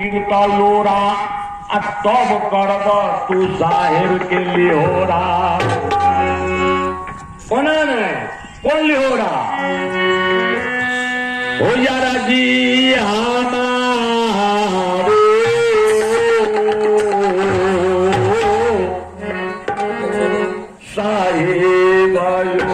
लोरा तब करब तू साहेब के लिहोरा। कोना में कौन लिहोरा हो यारा जी हमारे साहेब आयो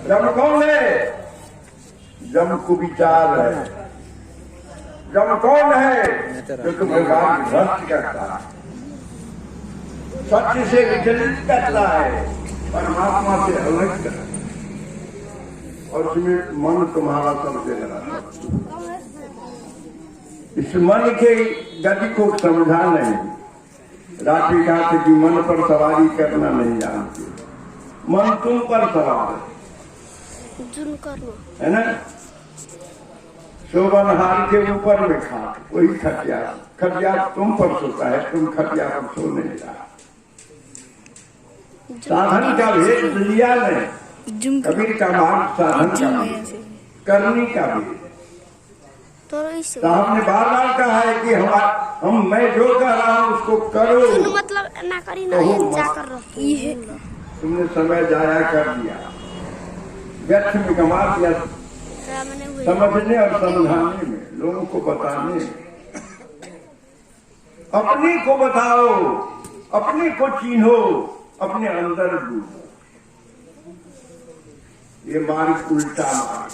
जम कौन है? जम कुविचार है। जम कौन है? जो तुम्हें मार्ग भ्रष्ट करता है, सत्य से विचलित करता है, परमात्मा से अलग करता है, और उसमें मन तुम्हारा सबसे लगा। इस मन के गति को समझा नहीं। रात्रि कहा कि मन पर सवारी करना नहीं जानते। मन तुम पर सवार है ना। शोभन हार के ऊपर में खा, वही खटिया। खटिया तुम पर सोता है, तुम खटिया पर सो नहीं रहा। साधन का भेद लिया नहीं। कबीर का मार्ग साधन का भेद, करनी का भेद। साहब ने बार बार कहा है कि मैं जो कह रहा हूँ उसको करो, मतलब ना करी ना ये तुमने समय जाया कर दिया, व्यर्थ में गंवा दिया समझने और समझाने में, लोगों को बताने में। अपने को बताओ, अपने को चिन्हो, अपने अंदर डूबो। ये मार्ग उल्टा मार्ग।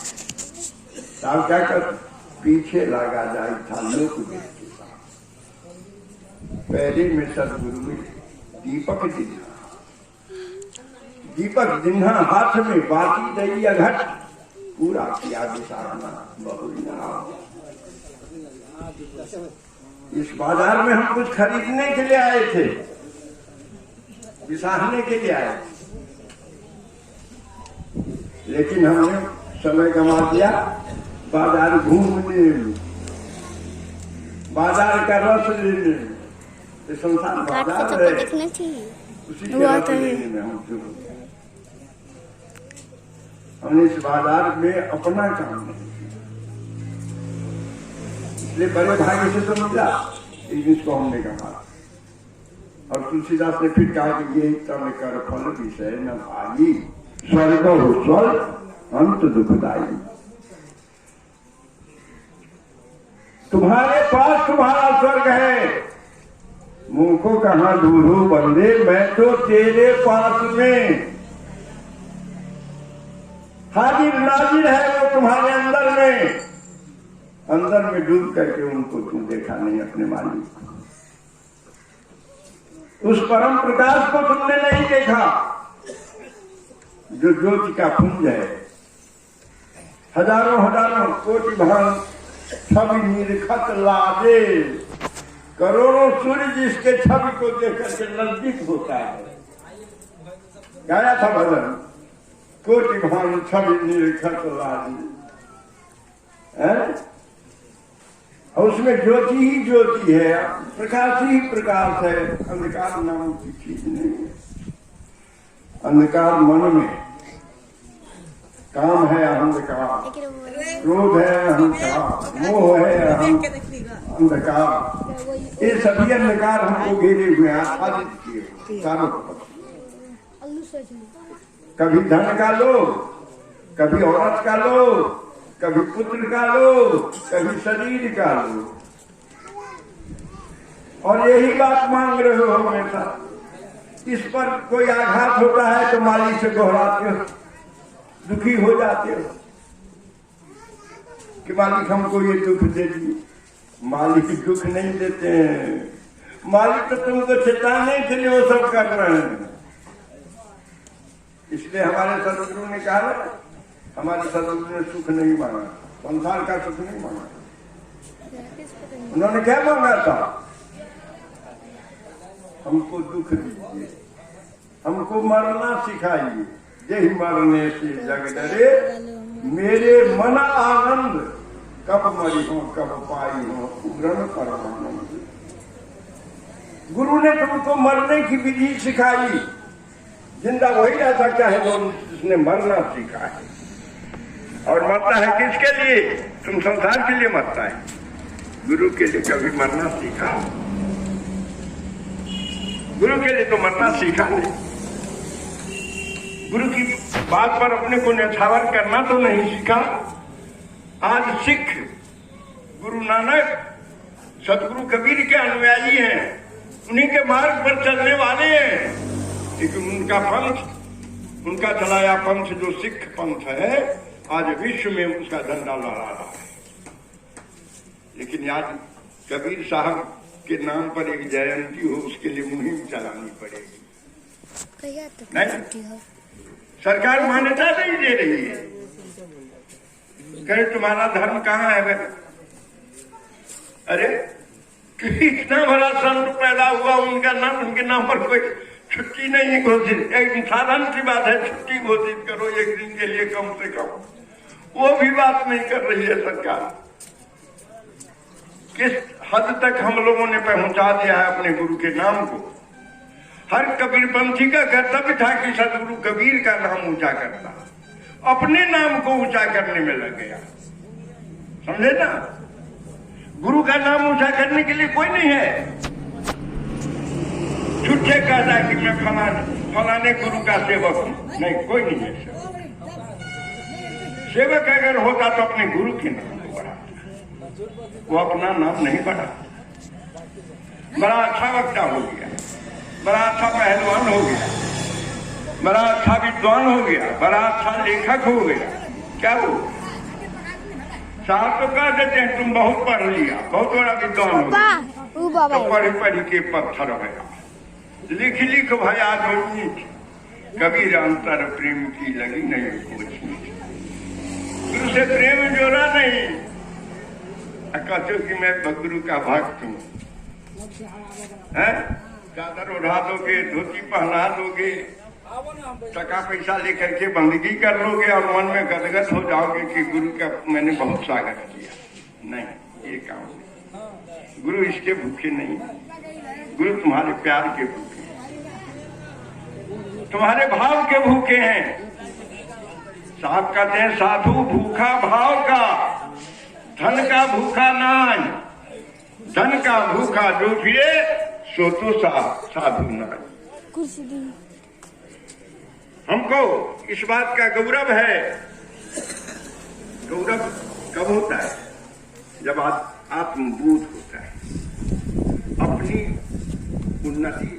साहब क्या कर, पीछे लगा जाए था लोक के साथ, पहले में सदगुरु में दीपक दिन्हा। दीपक दिन्हा हाथ में बाती दैया घट, पूरा किया विसारना बहुना। इस बाजार में हम कुछ खरीदने के लिए आए थे, विसारने के लिए आए थे, लेकिन हमने समय गंवा दिया बाजार घूमने में, बाजार का रस लेने में। ये संसार बाजार है, उसी के रस लेने में हम शुरू। हमने इस बाजार में अपना काम नहीं किया, इसलिए बड़े भाग्य से तो मिला, इसको हमने कहा। और तुलसीदास ने फिर कहा कि ये तम कर फल विषय न भागी, स्वर्ग हो स्वर्ग अंत दुखदायी। तुम्हारे पास तुम्हारा स्वर्ग है, मुंह को कहां ढूंढूं बंदे, मैं तो तेरे पास में। हाजिर नाजिर है वो तुम्हारे अंदर में, अंदर में डूब करके उनको तुम देखा नहीं, अपने मालिक को, उस परम प्रकाश को तुमने नहीं देखा जो ज्योति का पुंज है। हजारों हजारों कोटि भाग छवि निरखत लागे, करोड़ों सूर्य जिसके छवि को देख करके नजदीक होता है। गाया था भजन, कोटि भाग छवि निरखत लागे, और उसमें ज्योति ही ज्योति है, प्रकाश ही प्रकाश है। अंधकार नाम की चीज नहीं है। अंधकार मन में, काम है अहंकार, क्रोध है अहंकार, मोह है अंधकार। ये सभी अंधकार हमको घेरे हुए, आच्छादित किए चारों तरफ। कभी धन का लोभ, कभी औरत का लोभ, कभी पुत्र का लोभ, कभी शरीर का लोभ, और यही बात मांग रहे हो हमेशा। इस पर कोई आघात होता है तो मालिक से दोहराते हो, दुखी हो जाते हो कि मालिक हमको ये दुख दे दिए। मालिक दुख नहीं देते हैं, मालिक तो तुमको चेताने के लिए वो सब कर रहे हैं। इसलिए हमारे सदगुरु ने कहा, हमारे सदगुरु ने सुख नहीं मांगा, संसार का सुख नहीं मांगा। उन्होंने क्या मांगा था? हमको दुख दीजिए, हमको मरना सिखाइए, यही मरने से जग डरे, मेरे मन आनंद, कब मरी हो कब पाई हो उग्रन परमानंद। गुरु ने तुमको मरने की विधि सिखाई, जिंदा वही रह सकता है जो जिसने मरना सीखा है। और मरता है किसके लिए? तुम संसार के लिए मरता है, गुरु के लिए कभी मरना सीखा? गुरु के लिए तो मरना सीखा नहीं। गुरु की बात पर अपने को न्यौछावर करना तो नहीं सीखा। आज सिख गुरु नानक, सतगुरु कबीर के अनुयायी हैं, उन्हीं के मार्ग पर चलने वाले हैं, लेकिन उनका पंथ उनका चलाया पंथ जो सिख पंथ है, आज विश्व में उसका झंडा लहरा रहा है। लेकिन आज कबीर साहब के नाम पर एक जयंती हो, उसके लिए मुहिम चलानी पड़ेगी। नहीं, सरकार मान्यता नहीं दे रही है। कहे तुम्हारा धर्म कहाँ है भाई? अरे इतना बड़ा संत पैदा हुआ, उनके नाम पर कोई छुट्टी नहीं घोषित। एक साधारण सी बात है, छुट्टी घोषित करो एक दिन के लिए कम से कम, वो भी बात नहीं कर रही है सरकार। किस हद तक हम लोगों ने पहुंचा दिया है अपने गुरु के नाम को। हर कबीरपंथी का कर्तव्य था कि सदगुरु कबीर का नाम ऊंचा करता, अपने नाम को ऊंचा करने में लग गया। समझे ना? गुरु का नाम ऊंचा करने के लिए कोई नहीं है। झूठे कहता कि मैं फलाने गुरु का सेवक हूं, नहीं, कोई नहीं है। सेवक अगर होता तो अपने गुरु के नाम को बढ़ाता, वो अपना नाम नहीं बढ़ा। बड़ा अच्छा वक्ता हो गया, बड़ा अच्छा पहलवान हो गया, बड़ा अच्छा विद्वान हो गया, बड़ा अच्छा लेखक हो गया, क्या हो? साहब तो कह देते हैं तुम बहुत पढ़ लिया, बहुत बड़ा विद्वान हो गया, तो पढ़ के पत्थर हो गया। लिख लिख भया जोड़नी, कबीर अंतर प्रेम की लगी नहीं खोजनी। गुरु से प्रेम जोड़ा नहीं, कहते कि मैं गुरु का भक्त हूँ। चादर उड़ा दोगे, धोती पहना दोगे, टका पैसा लेकर के बंदगी कर लोगे और मन में गदगद हो जाओगे कि गुरु का मैंने बहुत स्वागत किया। नहीं, ये काम नहीं। गुरु इसके भूखे नहीं, गुरु तुम्हारे प्यार के भूखे हैं, तुम्हारे भाव के भूखे हैं। साहब कहते हैं साधु भूखा भाव का, धन का भूखा नाय। धन का भूखा जो फिरे सो तो साधु नाय। हमको इस बात का गौरव है। गौरव कब होता है? जब आत्मबोध होता है, अपनी उन्नति,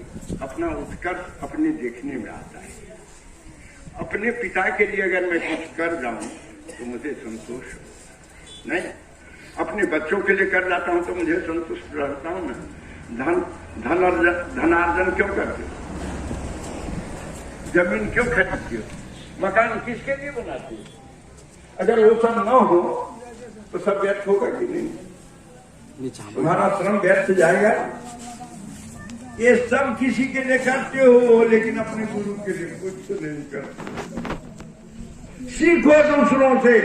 अपना उत्कर्ष अपने देखने में आता है। अपने पिता के लिए अगर मैं कुछ कर जाऊं तो मुझे संतोष हो। नहीं, अपने बच्चों के लिए कर जाता हूं तो मुझे संतुष्ट रहता हूं ना। धनार्जन क्यों करते हो? जमीन क्यों खरीदते हो? मकान किसके लिए बनाते हो? अगर वो सब न हो तो सब व्यर्थ होगा कि नहीं? तुम्हारा श्रम व्यर्थ जाएगा। ये सब किसी के लिए करते हो, लेकिन अपने गुरु के लिए कुछ नहीं करते। सीखो दूसरों से।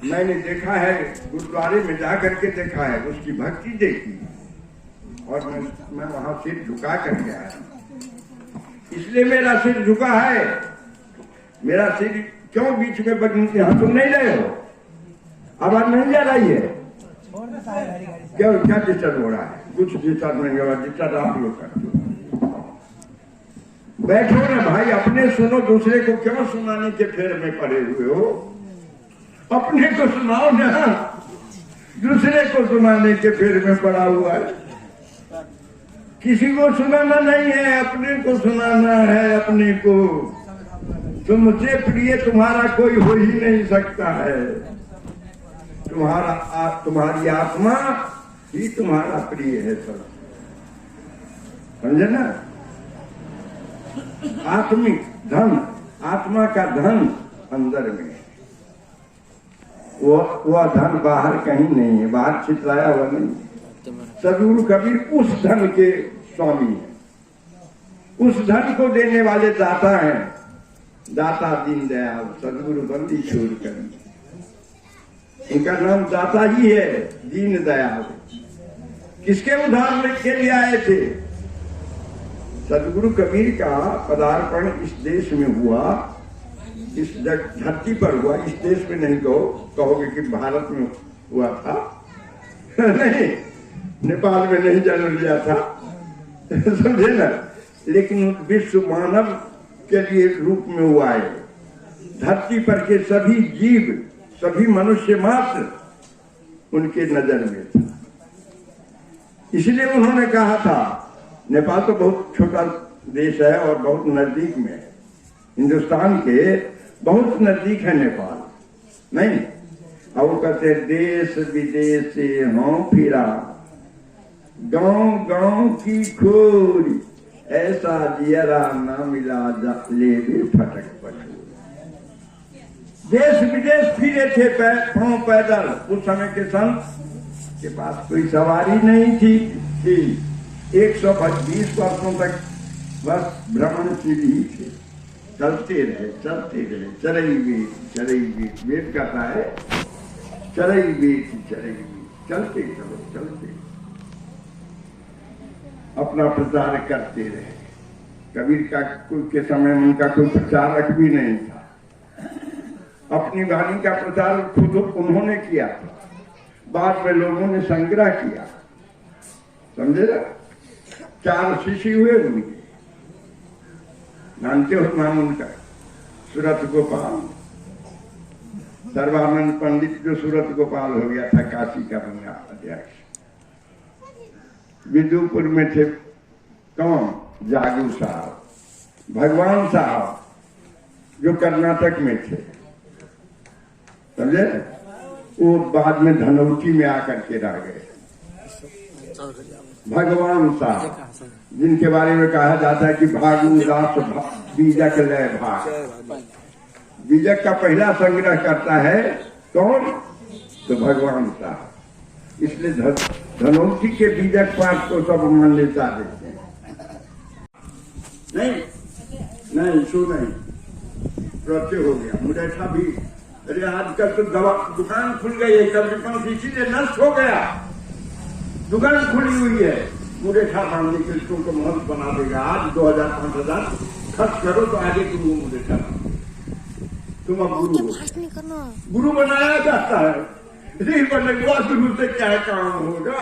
मैंने देखा है, गुरुद्वारे में जाकर के देखा है, उसकी भक्ति देखी, और मैं वहां सिर झुका करके आया। इसलिए मेरा सिर झुका है। मेरा सिर क्यों बीच में बदलते? हाँ, तुम नहीं रहे हो, आवाज नहीं जा रही है क्यों? क्या डिस्टर्ब हो रहा है? कुछ डिस्टर्ब नहीं हो रहा, डिस्टर्ब आप लोग करते हो। बैठो ना भाई, अपने सुनो, दूसरे को क्यों सुनाने के फेर में पड़े हुए हो? अपने को सुनाओ ना, दूसरे को सुनाने के फेर में पड़ा हुआ है। किसी को सुनाना नहीं है, अपने को सुनाना है। अपने को तुमसे प्रिय तुम्हारा कोई हो ही नहीं सकता है। तुम्हारी आत्मा ही तुम्हारा प्रिय है। सब समझे ना? आत्मिक धन, आत्मा का धन अंदर में, वह धन बाहर कहीं नहीं है, बाहर छितलाया हुआ नहीं है। सदगुरु कबीर उस धन के स्वामी है, उस धन को देने वाले दाता हैं। दाता दीनदयाल सदगुरु बंदी छोड़ कर, इनका नाम दाता ही है, दीनदयाल। किसके उद्धार के लिए आए थे? सदगुरु कबीर का पदार्पण इस देश में हुआ, इस धरती पर हुआ। इस देश में नहीं कहोगे कि भारत में हुआ था नहीं, नेपाल में नहीं जन्म लिया था समझे ना? लेकिन विश्व मानव के लिए रूप में हुआ है। धरती पर के सभी जीव, सभी मनुष्य मात्र उनके नजर में था। इसलिए उन्होंने कहा था, नेपाल तो बहुत छोटा देश है और बहुत नजदीक में है, हिंदुस्तान के बहुत नजदीक है नेपाल, नहीं? अब वो कहते देश विदेश से हों फिरा, गांव गांव की खोरी, ऐसा जियरा ना मिला ले भी फटक पटू। देश विदेश फिरे थे पांव पैदल। उस समय के संत के पास कोई सवारी नहीं थी। 120 वर्षों तक बस भ्रमणशील ही थे, चलते रहे चरई बेट वेद कहता है चरई बेट चलते चलते अपना प्रचार करते रहे। कबीर का के समय उनका कोई प्रचारक भी नहीं था, अपनी वाणी का प्रचार खुद उन्होंने किया था, बाद में लोगों ने संग्रह किया, समझे ना? 4 शिष्य हुए उनके, जानते हो नाम उनका? सूरत गोपाल, सर्वानंद पंडित जो सूरत गोपाल हो गया था, काशी का बंगा अध्यक्ष। विदुपुर में थे कौन? जागू साहब, भगवान साहब जो कर्नाटक में थे, समझे? वो बाद में धनौती में आकर के रह गए। भगवान साहब जिनके बारे में कहा जाता है कि भागु दास बीजक लय भाग, बीजक का पहला संग्रह करता है कौन? तो भगवान साहब। इसलिए धनौती के बीजक पाठ को सब मान्यता देते हैं। नहीं सो नहीं प्रत्यय हो गया। मुरेठा भी, अरे आजकल तो दवा दुकान खुल गई है, कभी इसीलिए नष्ट हो गया। दुकान खुली हुई है, मुरेठा बांधने के तुमको महत्व बना देगा। आज 2000-5000 खर्च करो तो आगे तुम मुरेठा, तुम अब गुरु बनाया जाता है। नहीं बनेगा गुरु से क्या काम होगा?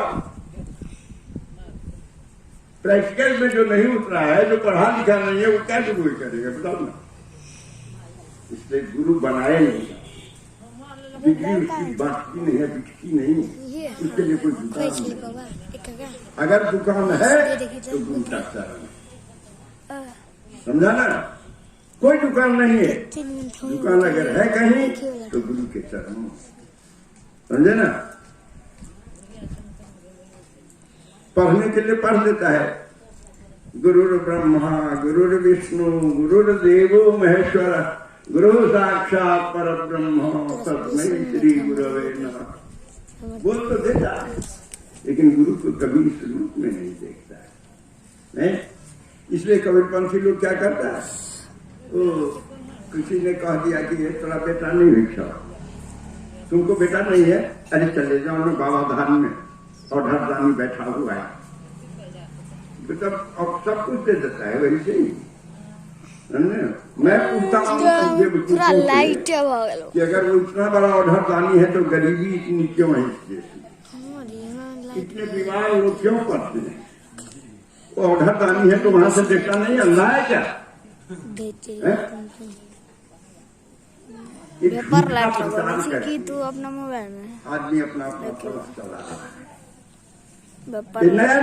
प्रैक्टिकल में जो नहीं उतरा है, जो पढ़ा लिखा नहीं है, वो क्या गुरु करेगा बताओ ना? इसलिए गुरु बनाए नहीं, डिग्री उसकी बांटती नहीं है, बिकती नहीं, उसके लिए कोई दुकान नहीं। अगर दुकान है तो गुरु का चरण, समझा ना? कोई दुकान नहीं है, दुकान अगर है कहीं तो गुरु के चरण, समझे ना? पढ़ने के लिए पढ़ लेता है, गुरुर् ब्रह्मा गुरुर्विष्णु गुरुर्देवो महेश्वर गुरु साक्षात परब्रह्म तस्मै श्री गुरवे नमः। बोल तो देता है, लेकिन गुरु को कभी इस रूप में नहीं देखता है, नहीं? इसलिए कबीरपंथी लोग क्या करता है, वो किसी ने कह दिया कि ये थोड़ा बेटा नहीं भिक्षा, तुमको बेटा नहीं है, अरे चले जाओ ना बाबा धाम में, और ढरदानी बैठा हुआ है, तो अब सब कुछ दे देता है वही से ही। मैं पूछता हूँ कि अगर वो इतना बड़ा ढरदानी है तो गरीबी इतनी क्यों है? इतने बीमार लोग क्यों पड़ते हैं? वो ढरदानी है तो वहां से देखता नहीं अल्लाह है क्या? तू अपना मोबाइल में आदमी अपना चला रहा है,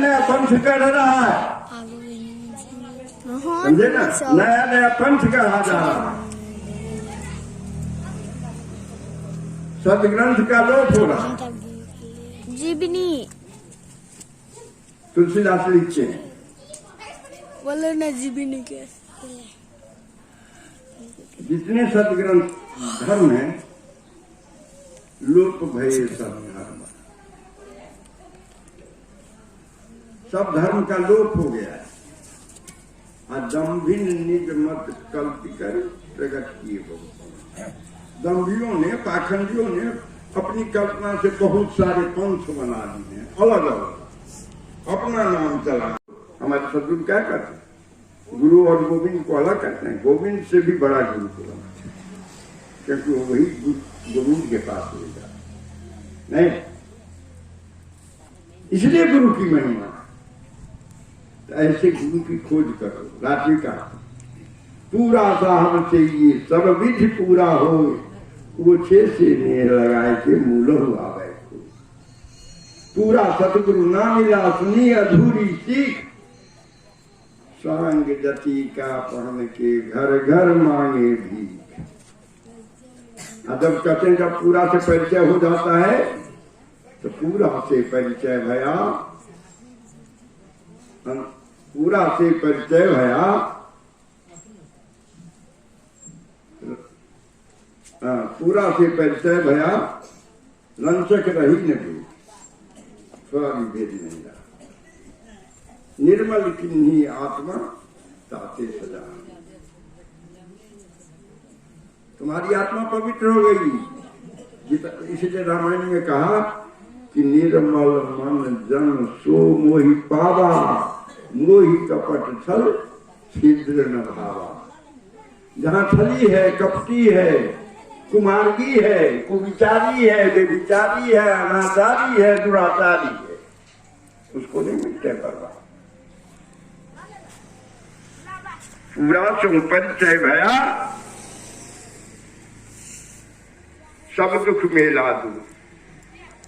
नया पंथ कर रहा है, समझे ना? नया पंथ कहा जा रहा है, सदग्रंथ का लोप हो रहा है। जीवनी तुलसीदास लिखते हैं, बोलो ना जीवनी के जितने सदग्रंथ धर्म है लोप भये सब धर्म, सब धर्म का लोप हो गया है। दम्भिन निज मत कल्पी कर प्रकट किए बहुत, दम्भियों ने पाखंडियों ने अपनी कल्पना से बहुत सारे पंथ बना दिए हैं, अलग अलग अपना नाम चला। हमारे सदगुरु क्या करते हैं? गुरु और गोविंद को अलग करते हैं, गोविंद से भी बड़ा गुरु को बनाते हैं, क्योंकि वो वही गोविंद के पास ले जाते नहीं। इसलिए गुरु की महिमा, ऐसे गुरु की खोज करो। रात्रि का पूरा साहब चाहिए सब विधि पूरा हो, वो 6 से नेह लगाए के मूल हुआ बैठो। पूरा सतगुरु ना मिला सुनी अधूरी सीख, सांग जति का पहन के घर घर मांगे भीख। जब कहते हैं जब पूरा से परिचय हो जाता है तो पूरा से परिचय भया, पूरा से परिचय भया, पूरा से परिचय भया, लंचक रही न भी स्वामी भेद नहीं रहा। निर्मल किन्ही आत्मा ताते सजा। तुम्हारी आत्मा पवित्र हो गई। इसलिए रामायण में कहा कि निर्मल मन जन सो मोहि पावा, मोहि कपट छल छिद्र न भावा। जहाँ छली है, कपटी है, कुमार्गी है, कुविचारी है, बेविचारी है, अनाचारी है, दुराचारी है, उसको नहीं मिलते परवाह। पूरा सो परिचय भया, सब दुख मेला दू,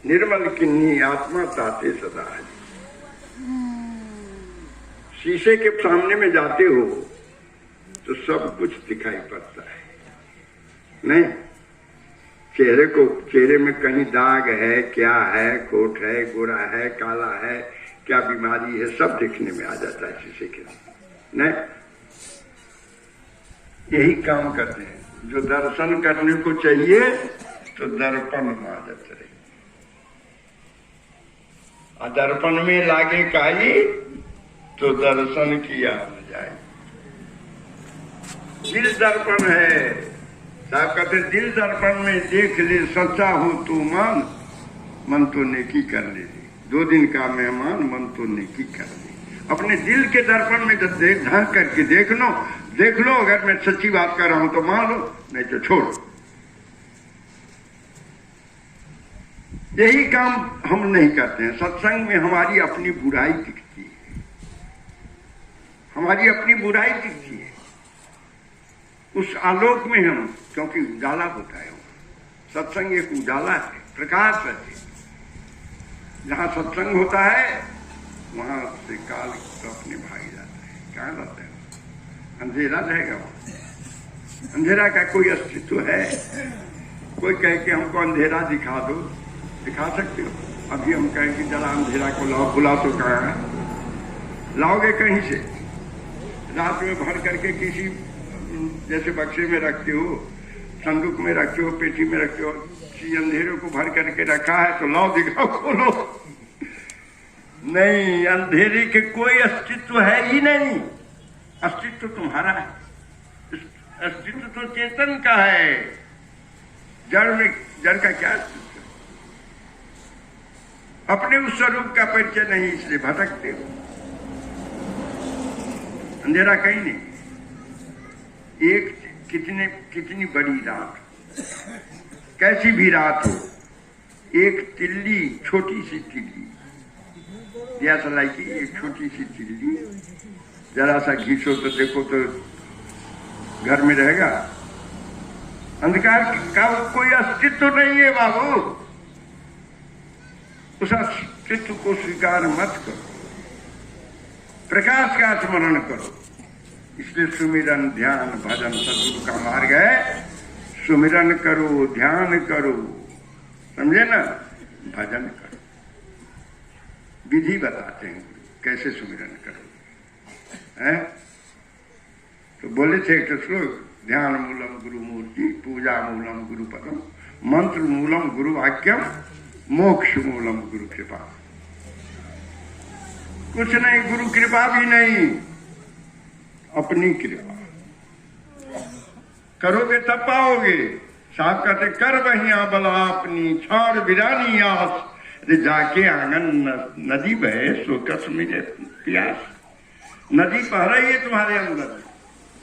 निर्मल किन्ही आत्मा ताते सदा। शीशे के सामने में जाते हो तो सब कुछ दिखाई पड़ता है, नहीं? चेहरे में कहीं दाग है, क्या है, खोट है, गोरा है, काला है, क्या बीमारी है, सब देखने में आ जाता है शीशे के, नहीं? यही काम करते हैं। जो दर्शन करने को चाहिए तो दर्पण माजत रहे, दर्पण में लागे काई तो दर्शन किया न जाए। दिल दर्पण है, साहब कहते दिल दर्पण में देख ले सच्चा हो तू मान, मन तो नेकी कर ले। 2 दिन का मेहमान, मन तो नेकी कर ले। अपने दिल के दर्पण में जब झांक करके देख लो, अगर मैं सच्ची बात कर रहा हूं तो मान लो, नहीं तो छोड़ो। यही काम हम नहीं करते हैं। सत्संग में हमारी अपनी बुराई दिखती है, हमारी अपनी बुराई दिखती है। उस आलोक में हम, क्योंकि उजाला होता है, सत्संग एक उजाला है, प्रकाश है। जहाँ सत्संग होता है वहां से काल तो अपने भाग जाता है। कहाँ जाता है? अंधेरा रहेगा वहां। अंधेरा का कोई अस्तित्व है? कोई कहे कि हमको अंधेरा दिखा दो, दिखा सकते हो? अभी हम कहें कि जरा अंधेरा को लाओ, बुला तो कहाँ है? लाओगे कहीं से? रात में भर करके किसी जैसे बक्से में रखते हो, संदूक में रखते हो, पेटी में रखते हो, किसी अंधेरे को भर करके रखा है तो लाओ दिखाओ, खोलो। नहीं, अंधेरे के कोई अस्तित्व है ही नहीं। अस्तित्व तुम्हारा है, अस्तित्व तो चेतन का है। जड़ का क्या अस्तित्व? अपने उस स्वरूप का परिचय नहीं, इसलिए भटकते हो। अंधेरा कहीं नहीं। एक कितनी बड़ी रात, कैसी भी रात हो, एक तिल्ली, छोटी सी तिल्ली, दिया सलाई की एक छोटी सी तिल्ली, जरा सा घींचो तो देखो तो घर में रहेगा। अंधकार का कोई अस्तित्व नहीं है बाबू। उस अस्तित्व को स्वीकार मत करो, प्रकाश का स्मरण करो। इसलिए सुमिरन, ध्यान, भजन सदगुरु का मार्ग है। सुमिरन करो, ध्यान करो, समझे ना? भजन करो। विधि बताते हैं कैसे सुमिरन करो, है? तो बोले थे एक श्लोक, ध्यान मूलम गुरु मूर्ति, पूजा मूलम गुरु पदम, मंत्र मूलम गुरु वाक्यम, मोक्ष मूलम गुरु कृपा। कुछ नहीं, गुरु कृपा भी नहीं, अपनी कृपा करोगे तब पाओगे। साहब कहते कर बहिया बला अपनी, छोड़ बिरानी आस, जाके आंगन नदी बहे सो कस मिले प्यास। नदी बह रही है तुम्हारे अंदर,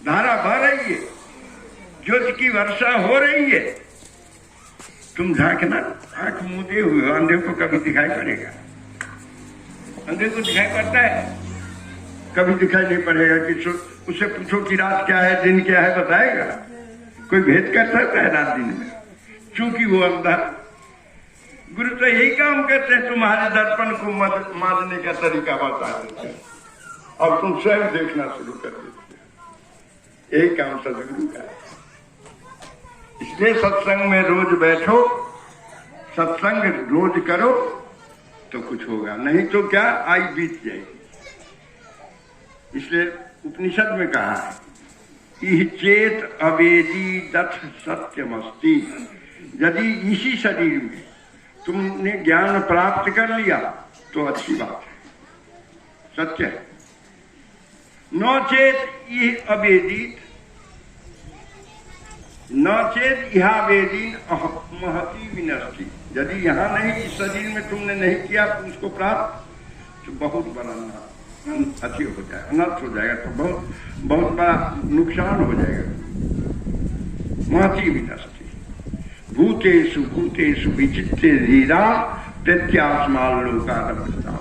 धारा बह रही है, ज्योति की वर्षा हो रही है। तुम झांकना, आंख मूंदे हुए, अंधे को कभी दिखाई पड़ेगा? अंधे को दिखाई पड़ता है? कभी दिखाई नहीं पड़ेगा। कि उससे पूछो कि रात क्या है, दिन क्या है, बताएगा? कोई भेद कर सकता है रात दिन में? चूंकि वो अंधा। गुरु तो यही काम करते हैं, तुम्हारे दर्पण को मारने का तरीका बता देते हैं। अब तुम स्वयं देखना शुरू कर देते हो। यही काम सदगुरु का है। इसलिए सत्संग में रोज बैठो, सत्संग रोज करो तो कुछ होगा, नहीं तो क्या आयु बीत जाएगी। इसलिए उपनिषद में कहा है इह चेत अवेदी दथ सत्यमस्ति। यदि इसी शरीर में तुमने ज्ञान प्राप्त कर लिया तो अच्छी बात है, सत्य है। न चेत इह अवेदित न चेत इहा वेदीन महती विनष्टि। यदि यहाँ नहीं, इस शरीर में तुमने नहीं किया तो उसको प्राप्त, तो बहुत बड़ा अति हो जाएगा, अनर्थ हो जाएगा, तो बहुत बड़ा नुकसान हो जाएगा। महती विनष्टि भूतेषु भूतेषु विचित्ते धीरा प्रत्यास्मालोकादमस्ता।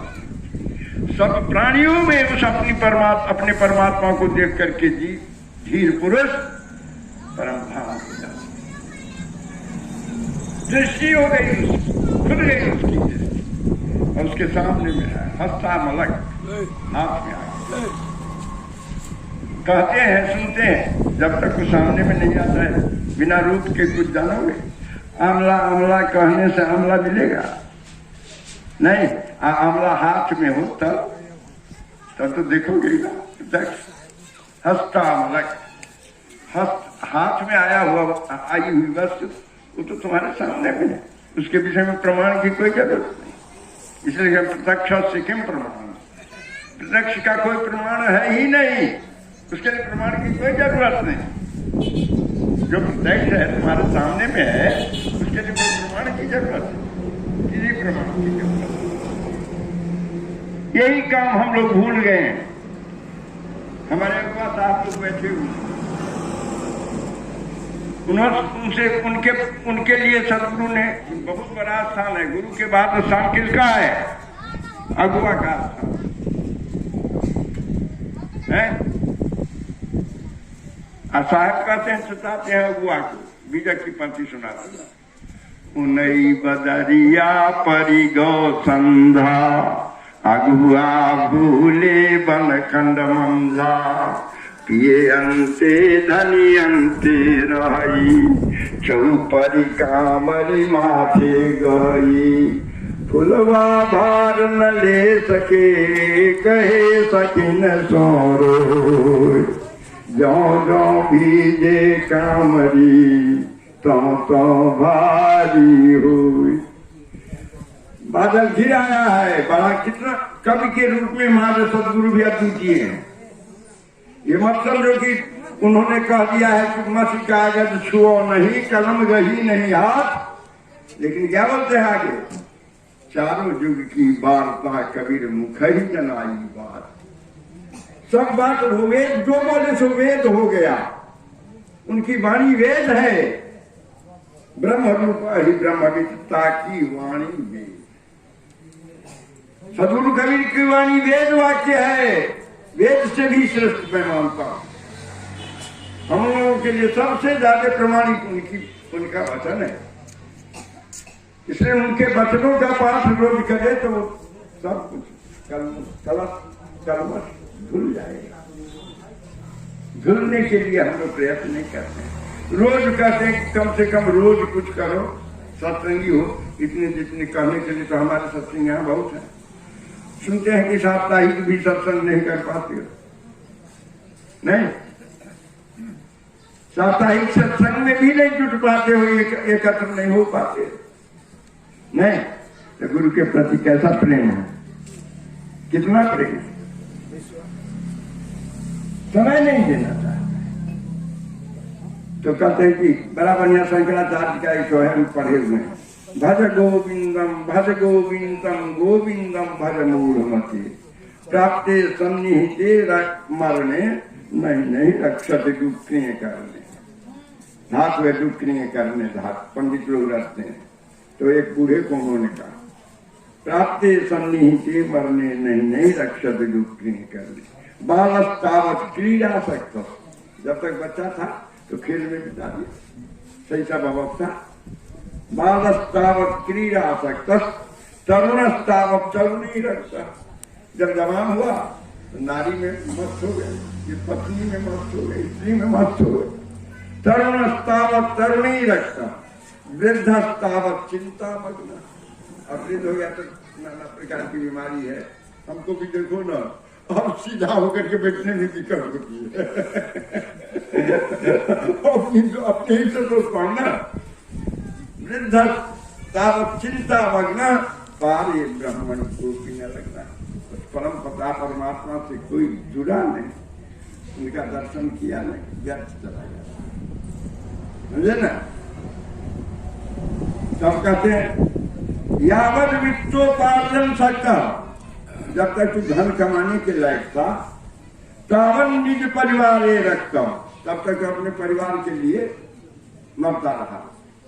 सब प्राणियों में उस अपने परमात्मा को देख करके जी धीर पुरुष परम धाम हो जाता। दृष्टि हो गई, खुद गई उसकी दृष्टि, और उसके सामने में है हस्ता मलक हाथ में आ गया। कहते हैं, सुनते हैं, जब तक वो सामने में नहीं आता है बिना रूप के कुछ जानोगे? आमला आमला कहने से आमला मिलेगा नहीं, आमला हाथ में हो तब तो देखोगे ना। हस्ता मलक, हाथ में आया हुआ आई हुई वस्तु वो तो तुम्हारे सामने में है, उसके विषय में प्रमाण की कोई जरूरत नहीं। इसलिए प्रत्यक्ष से किम प्रमाण, प्रत्यक्ष का कोई प्रमाण है ही नहीं, उसके लिए प्रमाण की कोई जरूरत नहीं। जो प्रत्यक्ष है तुम्हारे सामने में है, उसके लिए कोई प्रमाण की जरूरत नहीं, किसी प्रमाण की जरूरत नहीं। यही काम हम लोग भूल गए हैं। हमारे पास आप लोग बैठे हुए, उनके लिए सदगुरु ने बहुत बड़ा स्थान है। गुरु के बाद स्थान किसका है? अगुआ का स्थान है। साहब कहते हैं, सताते हैं अगुआ को। बीजक की पंक्ति सुनाते, उनई बदरिया परी गौ संधा, अगुआ भूले बन खंड मंझा, पिए अंते धनी अंते रही, चौपरी कामरी माथे गई, फुलवा भार न ले सके कहे सकिन सोरो, जो जो भीजे कामरी तो भारी हुई। बादल घिर आया है, बड़ा कितना कवि के रूप में हमारे सदगुरु भी अद्वितीय हैं। ये मत समझो कि उन्होंने कह दिया है कि मसी कागज छुओ नहीं, कलम गही नहीं हाथ, लेकिन क्या बोलते हैं आगे? चारों युग की वार्ता कबीर मुख ही जनाई बात। सब बात हो वेद, जो बोले सो वेद हो गया। उनकी वाणी वेद है, ब्रह्म रूप ही ब्रह्मविद्ता की वाणी वेद। सदगुरु कबीर की वाणी वेद वाक्य है, वेद से भी श्रेष्ठ मैं मानता हूं। हम लोगों के लिए सबसे ज्यादा प्रमाणिक उनका वचन है। इसलिए उनके वचनों का पाठ रोज करे तो सब कुछ कलमश धुल जाएगा। धुलने के लिए हम लोग प्रयत्न नहीं करते हैं। रोज कहते हैं कम से कम रोज कुछ करो, सत्संगी हो। इतने जितने कहने के लिए तो हमारे सत्संग यहाँ बहुत है। सुनते हैं कि साप्ताहिक भी सत्संग नहीं कर पाते हो, नहीं साप्ताहिक सत्संग में भी नहीं जुट पाते हो, एकत्र नहीं हो पाते, नहीं तो गुरु के प्रति कैसा प्रेम है, कितना प्रेम। समय नहीं देना चाहते तो कहते हैं कि बड़ा बढ़िया शंकराचार्य का एक है, पढ़े हुए हैं, भज गोविंदम गोविंदम भज मूढ़मति, प्राप्ते सन्निहिते मरणे नहीं रक्षत दुक्रिय करने। धात व दुक्रिय करने धात पंडित लोग रखते हैं। तो एक बूढ़े को उन्होंने कहा, प्राप्ते सन्निहिते मरने नहीं रक्षत दुक्रिय करने। बालस्तावत क्रीड़ा सकता, जब तक बच्चा था तो खेल में बिता दिया, शैशव अवस्था। बालस्तावत क्रीड़ा सकता, तरुणस्तावत तरुणी रखता, जब जवान हुआ नारी में मस्त हो गए, ये पत्नी में मस्त हो गए, स्त्री में मस्त हो गए। तरुणस्तावत तरुणी रखता, वृद्धस्तावत चिंता मग्न। अब वृद्ध हो गया तो नाना प्रकार की बीमारी है, हमको भी देखो ना, अब सीधा होकर के बैठने में दिक्कत होती है। अपने ही से तो पढ़ना। वृद्धस्तावत चिंता मग्न, पारे ब्राह्मण को भी न लगना। परम पिता परमात्मा से कोई जुड़ा नहीं, उनका दर्शन किया नहीं, व्यर्थ चला गया। समझे ना? तब कहते हैं यावत वित्तोपार्जन सकता, जब तक तू धन कमाने के लायक था, तावन निज परिवार रखता, तब तक अपने परिवार के लिए मरता रहा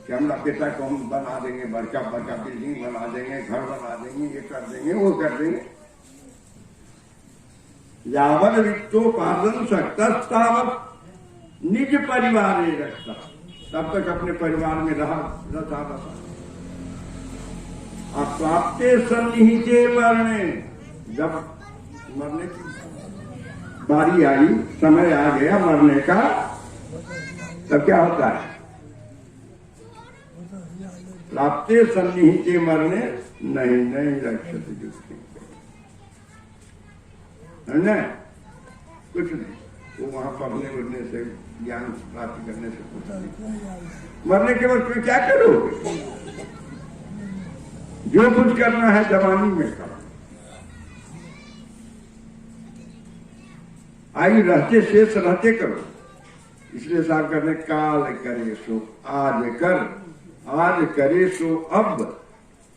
कि हमारा बेटा को हम बना देंगे, बड़का बड़का बिल्डिंग बना देंगे, घर बना देंगे, ये कर देंगे, वो कर देंगे। यावत वित्तोपार्जन सकता तावत निज परिवार रखता, तब तक अपने परिवार में रहा। प्राप्ते सन्निहिते मरने, जब मरने की बारी आई, समय आ गया मरने का, तब क्या होता है? प्राप्ते सन्निहिते मरने नहीं नहीं रक्षित जुटते, है ना? कुछ नहीं, वो वहां पढ़ने उड़ने से, ज्ञान प्राप्त करने से कुछ नहीं। मरने के वक्त में क्या करोगे? जो कुछ करना है जवानी में करो, आयु रहते शेष रहते करो। इसलिए साहब कहते काल करे सो आज कर, आज करे सो अब,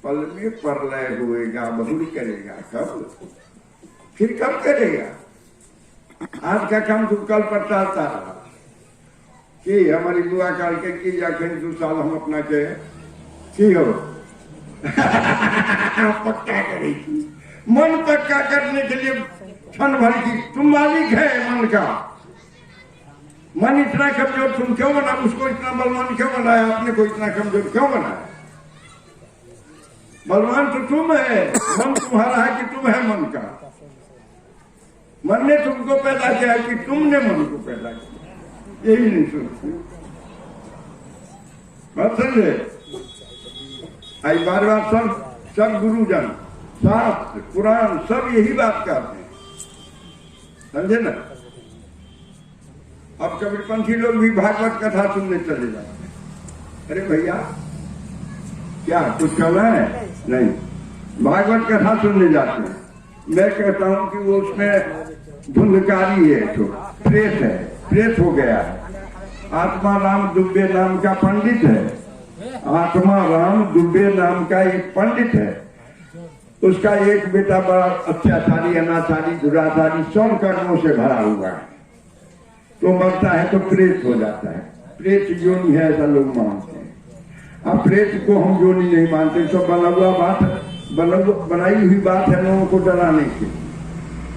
पल में प्रलय होएगा, बहुल करेगा कब? फिर कब करेगा? आज का काम तुम कल पर टालता रहा कि हमारी बुआ काल के की जाकर 2 साल हम अपना के की हो पक्का करेगी। मन पक्का करने के लिए क्षण भर की तुम मालिक है मन का। मन इतना कमजोर तुम क्यों बना? उसको इतना बलवान क्यों बनाया? अपने को इतना कमजोर क्यों बनाया? बलवान तो तुम है, मन तुम्हारा है कि तुम है मन का? मन ने तुमको पैदा किया कि तुमने मन को पैदा किया? यही नहीं सोचते। बात समझे? आई बार बार सब गुरुजन, शास्त्र, पुराण सब यही बात करते हैं, समझे ना? अब कबीरपंथी लोग भी भागवत कथा सुनने चले जाते हैं। अरे भैया क्या कुछ करना है? नहीं, भागवत कथा सुनने जाते हैं। मैं कहता हूं कि वो उसमें धुंधकारी है, तो प्रेत है, प्रेत हो गया है। आत्मा राम दुबे नाम का पंडित है, आत्मा राम दुबे नाम का एक पंडित है। उसका एक बेटा बड़ा अत्याचारी, अनाचारी, दुराचारी, 100 कर्मों से भरा हुआ है। तो मरता है तो प्रेत हो जाता है। प्रेत योनि है ऐसा लोग मानते हैं। अब प्रेत को हम योनि नहीं मानते, सब बना हुआ बात, बनाई हुई बात है लोगों को डराने के।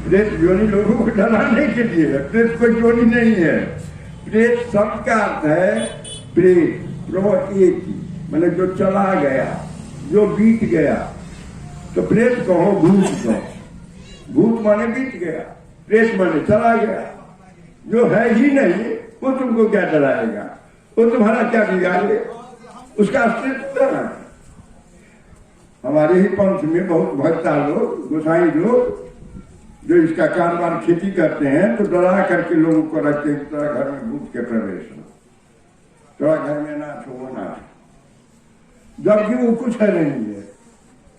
प्रेत योनि लोगों को डराने के लिए है, प्रेत कोई योनि नहीं है। प्रेत शब्द का अर्थ है प्रेत, एक ही, मैंने जो चला गया, जो बीत गया। तो प्रेत कहो, भूत कहो। भूत माने बीत गया, प्रेत माने चला गया। जो है ही नहीं वो तुमको क्या डराएगा? वो तुम्हारा क्या बिगाड़े? उसका अस्तित्व है। हमारे ही पंथ में बहुत भक्ता लोग, गोसाई लोग, जो इसका कारोबार खेती करते हैं, तो डरा करके लोगों को रखते हैं, तेरा घर में भूत के प्रवेश हो, तेरा घर में ना छोड़ना, जबकि वो कुछ है नहीं है।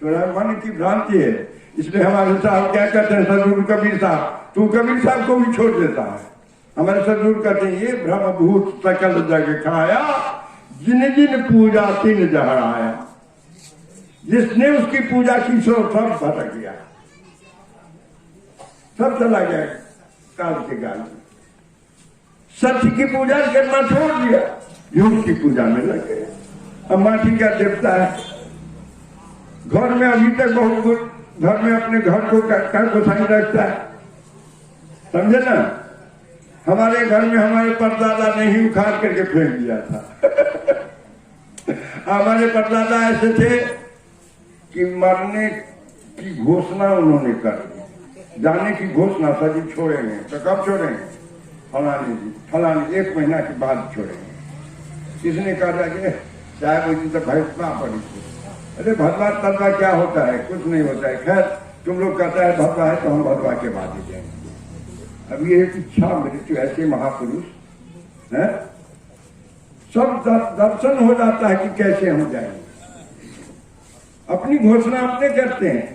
तो मन की भ्रांति है। इसलिए हमारे साहब क्या कहते हैं, सदगुरु कबीर साहब, तू कबीर साहब को भी छोड़ देता है। हमारे सदगुरु कहते हैं ये ब्रह्मभूत सकल जग खाया, जिन जिन पूजा तिन जहराया। जिसने उसकी पूजा की सो सब भटक गया, सब चला गया काल के गाल में। सत्य की पूजा करना छोड़ दिया, योग की पूजा में लग गए। अब माटी का देवता है। घर में अभी तक बहुत कुछ, घर में अपने घर को गोसाई रखता है, समझे ना? हमारे घर में हमारे परदादा ने ही उखाड़ करके फेंक दिया था। हमारे परदादा ऐसे थे कि मरने की घोषणा उन्होंने कर दी, जाने की घोषणा सभी छोड़ेंगे। तो कब छोड़ेंगे? फलाने जी, फलाने 1 महीना के बाद छोड़ेंगे। किसने कहा कि साहब उस दिन तो भैंसना पड़ी थी। अरे भदवा तदवा क्या होता है? कुछ नहीं होता है। खैर तुम लोग कहता है भदवा है तो हम भदवा के बाद ही जाएंगे। अब ये इच्छा मृत्यु ऐसे महापुरुष है, सब दर्शन हो जाता है कि कैसे हम जाएंगे। अपनी घोषणा अपने करते हैं।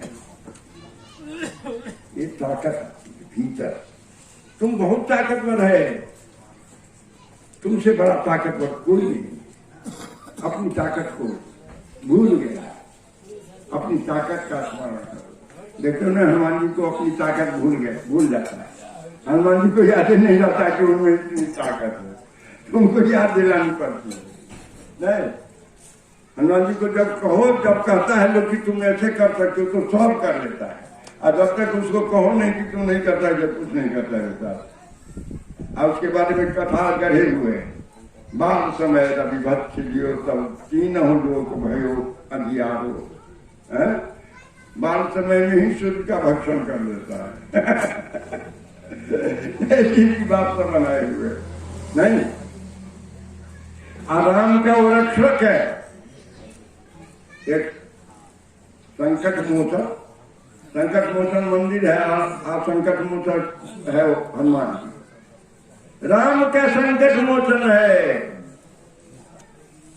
ये ताकत भीतर, तुम बहुत ताकतवर है, तुमसे बड़ा ताकतवर कोई नहीं। अपनी ताकत को भूल गया, अपनी ताकत का स्मरण करो। देखो ना, हनुमान जी को अपनी ताकत भूल जाता है। हनुमान जी को याद नहीं रहता कि उनमें इतनी ताकत है, तुमको याद दिलानी पड़ती है। नहीं, हनुमान जी को जब कहो, जब कहता है लोग कि तुम ऐसे कर सकते हो तो सब कर लेता है। और जब तक उसको कहो नहीं कि तुम नहीं करता, जब कुछ नहीं करता रहता। और उसके बारे में कथा गढ़े हुए, बाल समय रवि भक्त लियो तब तीन हो लोग भयो अंधियारो। बाल समय में ही सूर्य का भक्षण कर लेता है। ऐसी बात सब बनाए हुए नहीं। आराम का वो रक्षक है। एक संकट मोचन मंदिर है, आप संकट मोचन है हनुमान जी। राम का संकट मोचन है,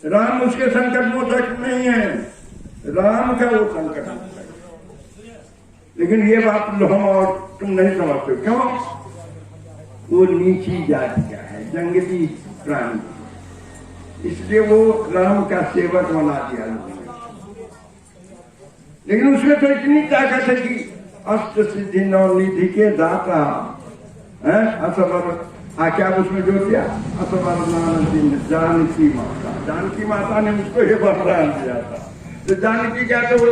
राम उसके संकट मोचक नहीं है, राम का वो संकट मोचक है। लेकिन ये बात हम और तुम नहीं समझते। क्यों? वो नीची जाति का है, जंगली प्राणी, इसलिए वो राम का सेवक बना दिया लोगों ने। लेकिन उसमें तो इतनी ताकत है कि अष्ट सिद्धि नौ निधि के दाता है। असबर क्या उसमें जो दिया, असबर जानकी माता, जानकी माता ने उसको ये वरदान दिया था। तो जानकी क्या, तो वो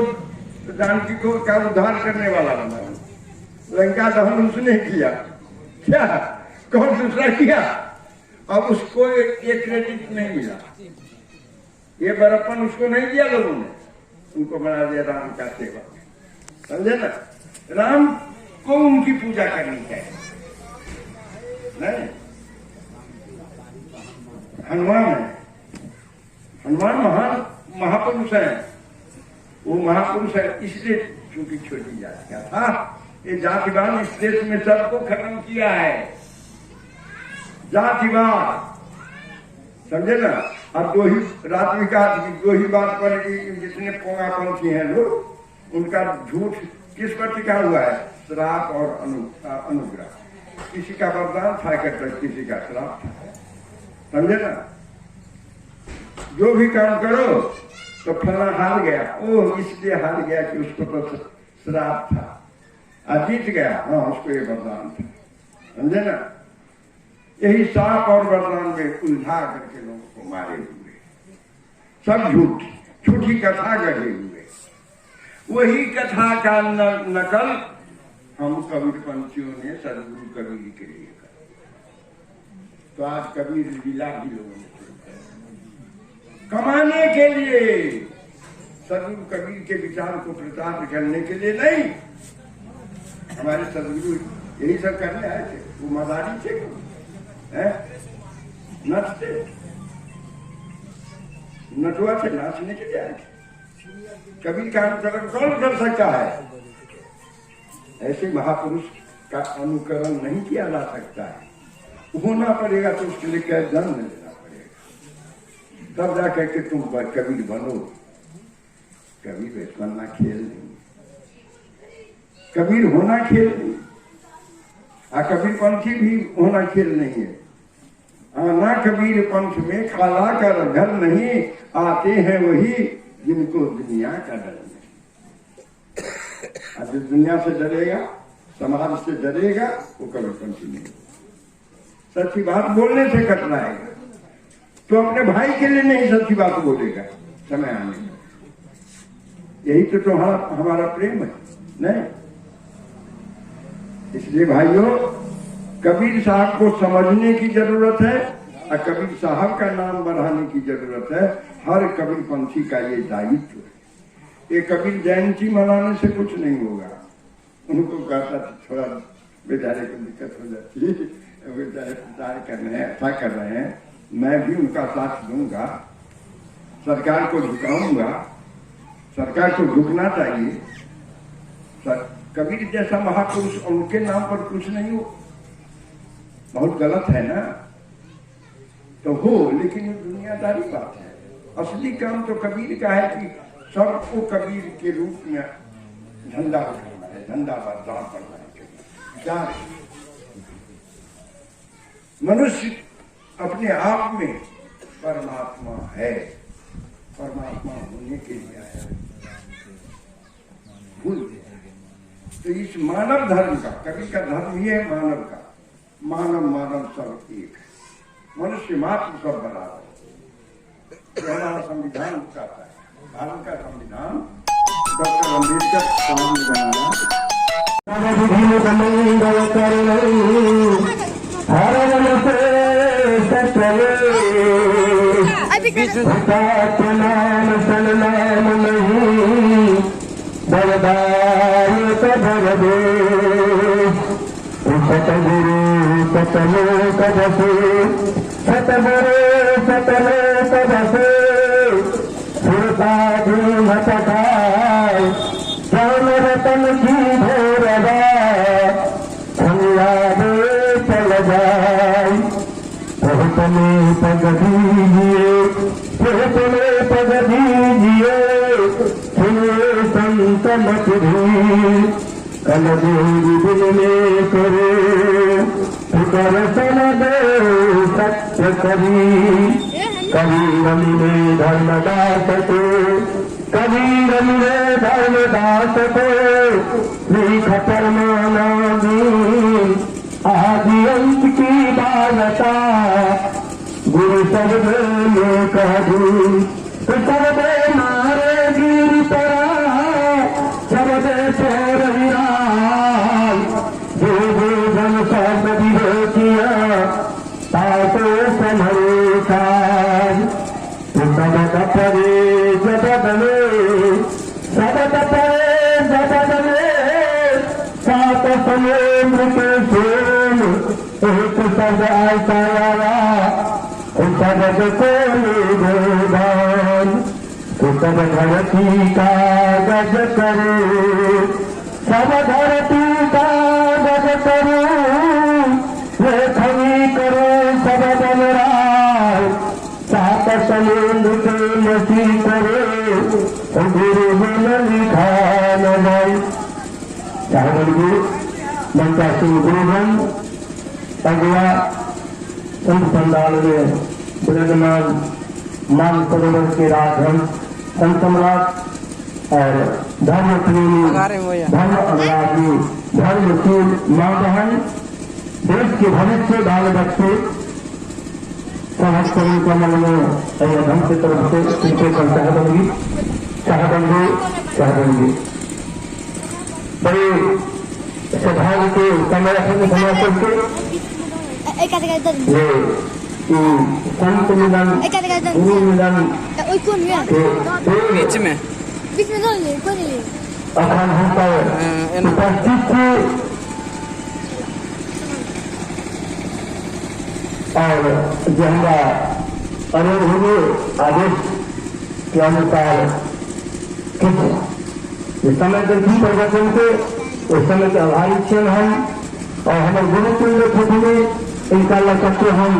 जानकी को क्या उद्धार करने वाला बना। लंका दहन उसने किया, क्या कौन दूसरा किया? अब उसको ये क्रेडिट नहीं मिला, ये बड़प्पन उसको नहीं दिया लोगों ने, उनको बना दिया राम का सेवक। समझे ना? राम को उनकी पूजा करनी चाहिए। नहीं, हनुमान है, हनुमान महान महापुरुष है। वो महापुरुष है इसलिए चूंकि छोटी जाति का था। ये जातिवाद इस देश में सबको खत्म किया है, जातिवाद। समझे ना? अब दो ही बात पर जितने पोंगापंथी हैं लोग, उनका झूठ किस पर टिका हुआ है? श्राप और अनुग्रह। किसी का वरदान था करता, किसी का श्राप था। समझे ना? जो भी काम करो तो फला हार गया, ओह इसलिए हार गया कि उसको तो श्राप था। जीत गया, हाँ उसको ये वरदान था। समझे ना? यही श्राप और वरदान में उलझा करके लोगों को मारे हुए, सब झूठी कथा गढ़े हुए। वही कथा का नकल हम कबीर पंथियों ने सदगुरु कबीर के लिए कर। तो आज कबीर लीला भी लोगों ने कमाने के लिए, सदगुरु कबीर के विचार को प्रचार करने के लिए नहीं। हमारे सदगुरु यही सब करने आए थे। वो मदारी थे, नचते, नटुआ से नाचने के लिए आए थे। कबीर का अनुकरण कौन कर सकता है? ऐसे महापुरुष का अनुकरण नहीं किया जा सकता है। होना पड़ेगा तो उसके लिए क्या जन्म लेना पड़ेगा, तब जाकर के तुम कबीर बनो। कबीर बनना खेल नहीं, कबीर होना खेल नहीं, कबीर पंथी भी होना खेल नहीं है। ना कबीर पंथ में काला का घर नहीं, आते हैं वही जिनको दुनिया का डर नहीं। जो दुनिया से डरेगा, समाज से डरेगा, वो कबीर पंथी नहीं। सच्ची बात बोलने से कतराएगा तो अपने भाई के लिए नहीं सच्ची बात बोलेगा समय आने में। यही तो हमारा प्रेम है नहीं? इसलिए भाइयों, कबीर साहब को समझने की जरूरत है और कबीर साहब का नाम बढ़ाने की जरूरत है। हर कबीर पंथी का ये दायित्व है। ये कबीर जयंती मनाने से कुछ नहीं होगा। उनको कहता था थोड़ा बेचारे को दिक्कत हो जाती है, बेचारे प्रचार कर रहे हैं, ऐसा कर रहे हैं, मैं भी उनका साथ दूंगा, सरकार को झुकाऊंगा, सरकार को झुकना चाहिए। कबीर जैसा महापुरुष उनके नाम पर कुछ नहीं हो, बहुत गलत है ना, तो हो, लेकिन ये दुनियादारी बात है। असली काम तो कबीर का है कि सबको कबीर के रूप में झंडा उठाना है, झंडा बरदार करना है। मनुष्य अपने आप में परमात्मा है, परमात्मा होने के लिए आया है, भूल गया। तो इस मानव धर्म का, कबीर का धर्म ये है मानव का, मानव मानव सब एक है, मनुष्य मात्र सब बराबर। हमारा संविधान कहता है, भारत का संविधान डॉक्टर अम्बेडकर साहब ने बनाया। सतगुरु सतलो तबसे, सतगुरु सतलो तबसे, सुरता धूम सखाय, ज्ञान रतन की भोरवा, संयादे चल जाय। बहुत में पग दीजिए, बहुत में पग दीजिए, सुनिए संत मत भी, कल देवी दिल में करो, दर्शन दे सत्य कभी, कभी रमी में धर्मदास को, कभी रमी में धर्मदास को, लिख परमानंदी आदि अंत की बालता, गुरु शब्द में कह दूं, तो शब्द मारे गिर पड़ा, शब्द छोड़ विराज, जो जो जन सब विरोधिया, ताको संभरे काज, तो सबद परे जबद में, सबद परे जबद में, सात समुद्र के सोम, एक शब्द ऐसा आया, उस शब्द को गोदान, सब धरती का गज करो, सब धरती का गज करो, लेखनी करो सब बलराय, सात समुद्र के नसी करो, गुरु बन लिखा न जाए। गुरु मनता सिंह गुरुवन अगुआ संत पंडाल में विराजमान मान सरोवर के राजहंस संत सम्राट और धर्म प्रेमी, धर्म अनुरागी, धर्मशील मां बहन, देश के भविष्य बाल बच्चे सहस्त्र कमल में धर्म की तरफ से उनके पर चाहबंदी चाहबंदी बड़े सौभाग्य के समय समापन के संत मिलन, गुरु मिलन बीच में अखंड होकर उपस्थित थे और जो हमारा अनुरोध हुए आदेश के अनुसार कुछ समय के भी प्रवचन थे, उस समय के आभारी क्षण हम और हमारे गुरुकुल में इनका लक्ष्य हम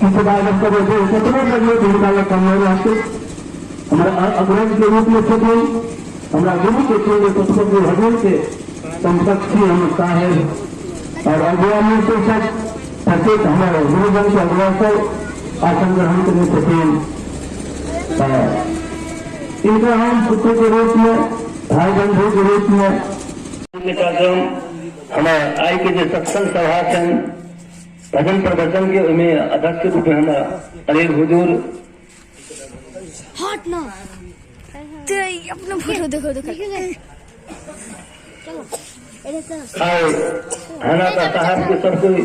किसी बात करो जो सपने लगे इनका करने वास्ते हमारा अग्रज के रूप में थे, हमारा गुरु के थे सतगुरु भगवान के संपत्ति हम साहेब और अगुआ में से सब प्रत्येक हमारे गुरुजन के अगुआ को आसन ग्रहण करने थे। इनका हम पुत्र के रूप में, भाई बंधु के रूप में हमारे आई के जो सत्संग सभा थे भजन प्रवचन के उनमें अध्यक्ष के रूप में हमारा अरे हुजूर हट ना अपना फोटो देखो हना का साहब के सब कोई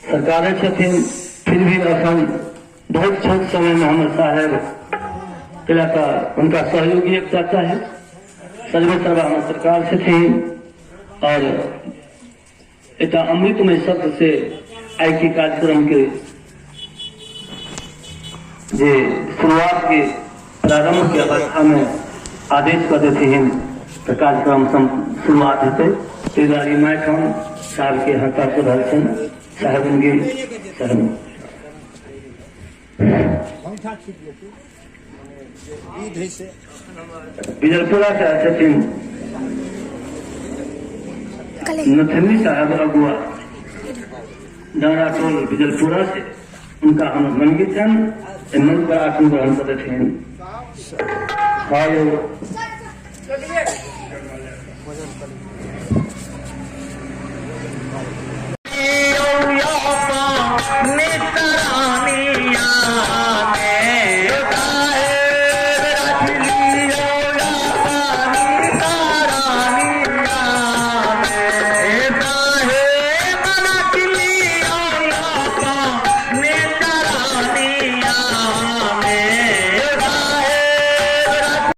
सरकारें थे, फिर भी अपन बहुत छोट समय में हमारे साहब का उनका सहयोगी एक चाचा है सर्वे सर्वा हमारे सरकार से थी और इतना अमृतमय शब्द से आई के कार्यक्रम के जे शुरुआत के प्रारंभ की अवस्था में आदेश कर देते हैं तो कार्यक्रम शुरुआत होते तेजारी मैथन साहब के हत्या को दर्शन साहेबंगी साहब बिजलपुरा से आते थे नथनी साहब अगुआ डारा टोल बिजलपुरा से उनका हम मंगितन मन पर आत्म ग्रहण करते थे।